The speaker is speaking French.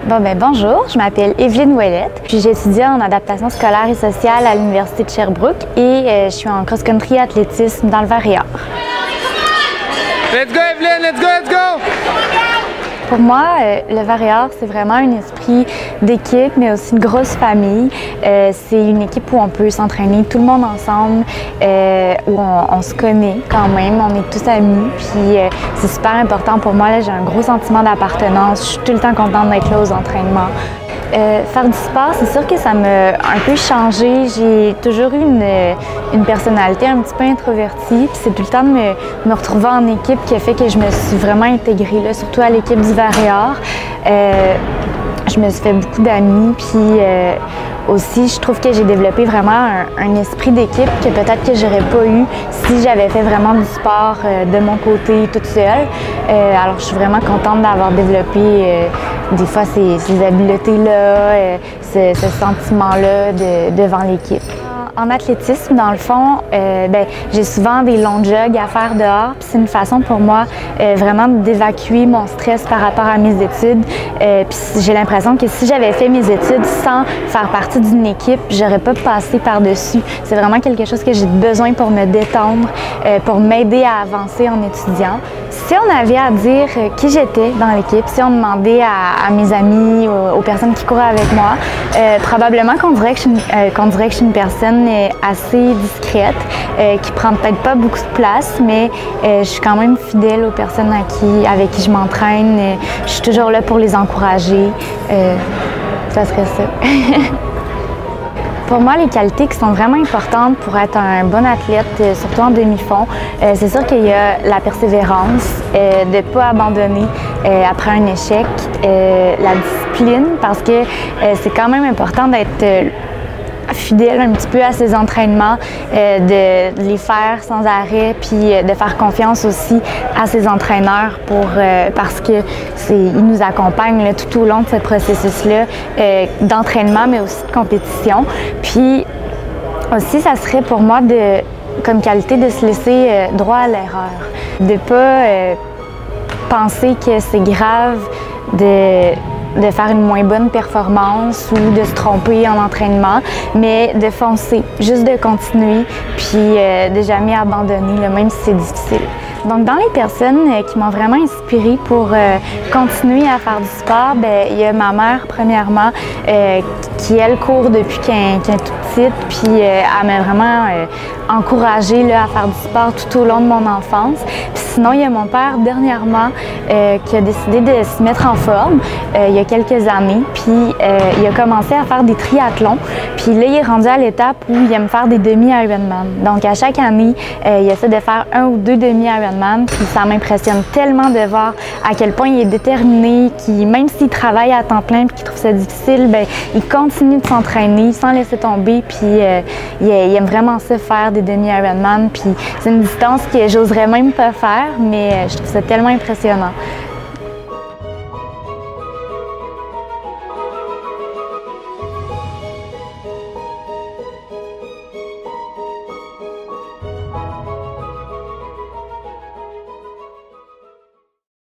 Bonjour, je m'appelle Evelyne Ouellette, puis j'étudie en adaptation scolaire et sociale à l'Université de Sherbrooke et je suis en cross-country athlétisme dans le Varéor. Let's go Evelyne, let's go, let's go! Pour moi, le Varéor, c'est vraiment un esprit d'équipe, mais aussi une grosse famille. C'est une équipe où on peut s'entraîner tout le monde ensemble, où on se connaît quand même, on est tous amis. Puis c'est super important pour moi, j'ai un gros sentiment d'appartenance. Je suis tout le temps contente d'être là aux entraînements. Faire du sport, c'est sûr que ça m'a un peu changé. J'ai toujours eu une personnalité un petit peu introvertie. Puis c'est tout le temps de me retrouver en équipe qui a fait que je me suis vraiment intégrée, là, surtout à l'équipe du Varéor. Je me suis fait beaucoup d'amis. Puis aussi, je trouve que j'ai développé vraiment un esprit d'équipe que peut-être que j'aurais pas eu si j'avais fait vraiment du sport de mon côté toute seule. Alors, je suis vraiment contente d'avoir développé des fois ces habiletés-là, ce sentiment-là devant l'équipe. En athlétisme, dans le fond, j'ai souvent des longs jogs à faire dehors. C'est une façon pour moi vraiment d'évacuer mon stress par rapport à mes études. Puis j'ai l'impression que si j'avais fait mes études sans faire partie d'une équipe, j'aurais pas passé par-dessus. C'est vraiment quelque chose que j'ai besoin pour me détendre, pour m'aider à avancer en étudiant. Si on avait à dire qui j'étais dans l'équipe, si on demandait à mes amis, aux personnes qui couraient avec moi, probablement qu'on dirait que je suis une personne assez discrète, qui prend peut-être pas beaucoup de place, mais je suis quand même fidèle aux personnes avec qui je m'entraîne. Je suis toujours là pour les encourager. Ça serait ça. Pour moi, les qualités qui sont vraiment importantes pour être un bon athlète, surtout en demi-fond, c'est sûr qu'il y a la persévérance, de ne pas abandonner après un échec, la discipline, parce que c'est quand même important d'être fidèle un petit peu à ses entraînements, de les faire sans arrêt, puis de faire confiance aussi à ses entraîneurs parce qu'ils nous accompagnent là, tout au long de ce processus-là d'entraînement, mais aussi de compétition. Puis aussi, ça serait pour moi comme qualité de se laisser droit à l'erreur, de ne pas penser que c'est grave de faire une moins bonne performance ou de se tromper en entraînement, mais de foncer, juste de continuer, puis de jamais abandonner, là, même si c'est difficile. Donc, dans les personnes qui m'ont vraiment inspirée pour continuer à faire du sport, il y a ma mère, premièrement, qui, elle, court depuis qu'elle est toute petite, puis elle m'a vraiment encouragée là, à faire du sport tout au long de mon enfance. Puis sinon, il y a mon père, dernièrement, qui a décidé de se mettre en forme il y a quelques années, puis il a commencé à faire des triathlons, puis là, il est rendu à l'étape où il aime faire des demi-Ironman. Donc, à chaque année, il essaie de faire 1 ou 2 demi-Ironman, puis ça m'impressionne tellement de voir à quel point il est déterminé, même s'il travaille à temps plein et qu'il trouve ça difficile, il continue de s'entraîner sans laisser tomber, puis il aime vraiment ça, faire des demi-Ironman, puis c'est une distance que j'oserais même pas faire, mais je trouve ça tellement impressionnant.